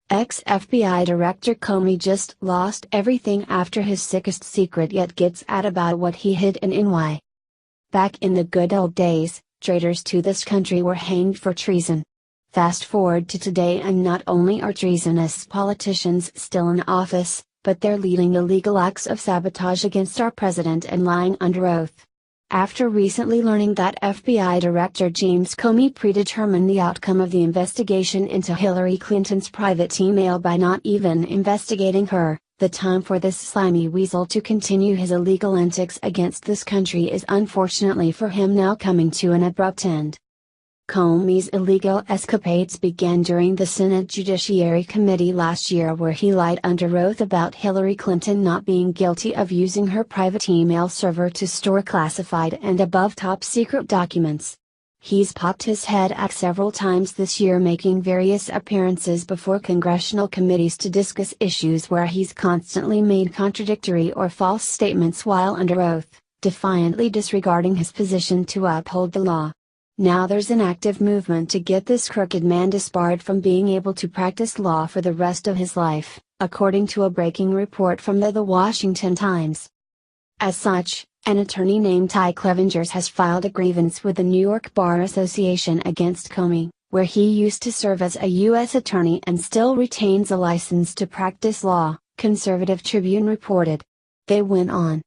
Ex-FBI Director Comey just lost everything after his sickest secret yet gets at about what he hid and why. Back in the good old days, traitors to this country were hanged for treason. Fast forward to today and not only are treasonous politicians still in office, but they're leading illegal acts of sabotage against our president and lying under oath. After recently learning that FBI Director James Comey predetermined the outcome of the investigation into Hillary Clinton's private email by not even investigating her, the time for this slimy weasel to continue his illegal antics against this country is unfortunately for him now coming to an abrupt end. Comey's illegal escapades began during the Senate Judiciary Committee last year, where he lied under oath about Hillary Clinton not being guilty of using her private email server to store classified and above top secret documents. He's popped his head out several times this year, making various appearances before congressional committees to discuss issues where he's constantly made contradictory or false statements while under oath, defiantly disregarding his position to uphold the law. Now there's an active movement to get this crooked man disbarred from being able to practice law for the rest of his life, according to a breaking report from the Washington Times. As such, an attorney named Ty Clevingers has filed a grievance with the New York Bar Association against Comey, where he used to serve as a U.S. attorney and still retains a license to practice law, Conservative Tribune reported. They went on.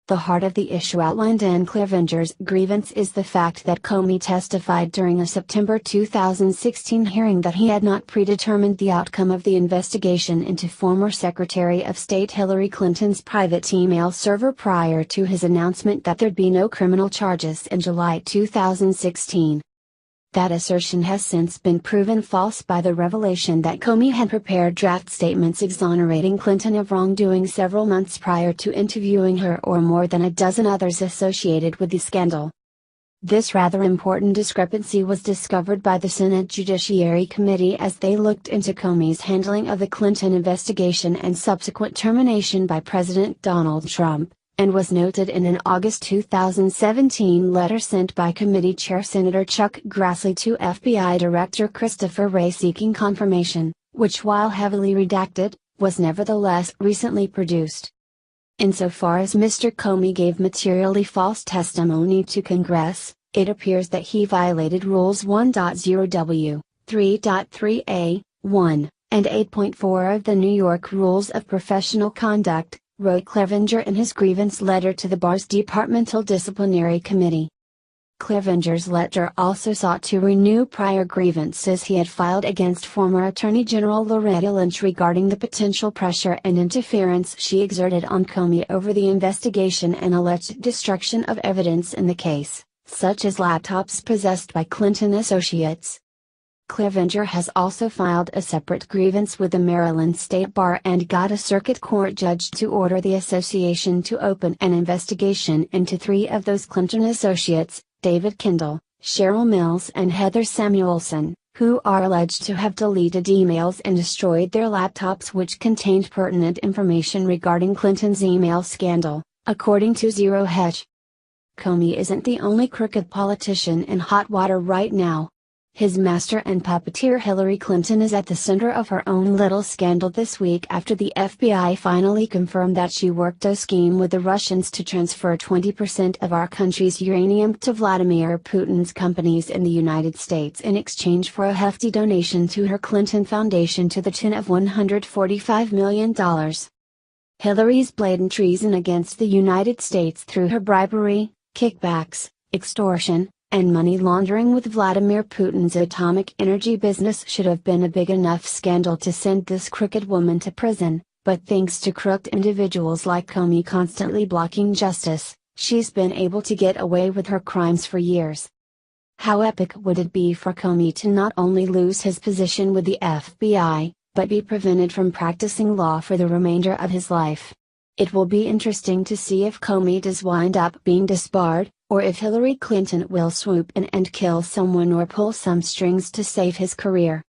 The heart of the issue outlined in Clevingers' grievance is the fact that Comey testified during a September 2016 hearing that he had not predetermined the outcome of the investigation into former Secretary of State Hillary Clinton's private email server prior to his announcement that there'd be no criminal charges in July 2016. That assertion has since been proven false by the revelation that Comey had prepared draft statements exonerating Clinton of wrongdoing several months prior to interviewing her or more than a dozen others associated with the scandal. This rather important discrepancy was discovered by the Senate Judiciary Committee as they looked into Comey's handling of the Clinton investigation and subsequent termination by President Donald Trump, and was noted in an August 2017 letter sent by Committee Chair Senator Chuck Grassley to FBI Director Christopher Wray seeking confirmation, which, while heavily redacted, was nevertheless recently produced. Insofar as Mr. Comey gave materially false testimony to Congress, it appears that he violated Rules 1.0w, 3.3a, 1, and 8.4 of the New York Rules of Professional Conduct, wrote Clevenger in his grievance letter to the bar's Departmental Disciplinary Committee. Clevenger's letter also sought to renew prior grievances he had filed against former Attorney General Loretta Lynch regarding the potential pressure and interference she exerted on Comey over the investigation and alleged destruction of evidence in the case, such as laptops possessed by Clinton associates. Clevenger has also filed a separate grievance with the Maryland State Bar and got a circuit court judge to order the association to open an investigation into 3 of those Clinton associates, David Kendall, Cheryl Mills and Heather Samuelson, who are alleged to have deleted emails and destroyed their laptops which contained pertinent information regarding Clinton's email scandal, according to Zero Hedge. Comey isn't the only crooked politician in hot water right now. His master and puppeteer Hillary Clinton is at the center of her own little scandal this week after the FBI finally confirmed that she worked a scheme with the Russians to transfer 20% of our country's uranium to Vladimir Putin's companies in the United States in exchange for a hefty donation to her Clinton Foundation to the tune of $145 million. Hillary's blatant treason against the United States through her bribery, kickbacks, extortion, and money laundering with Vladimir Putin's atomic energy business should have been a big enough scandal to send this crooked woman to prison, but thanks to crooked individuals like Comey constantly blocking justice, she's been able to get away with her crimes for years. How epic would it be for Comey to not only lose his position with the FBI, but be prevented from practicing law for the remainder of his life? It will be interesting to see if Comey does wind up being disbarred, or if Hillary Clinton will swoop in and kill someone or pull some strings to save his career.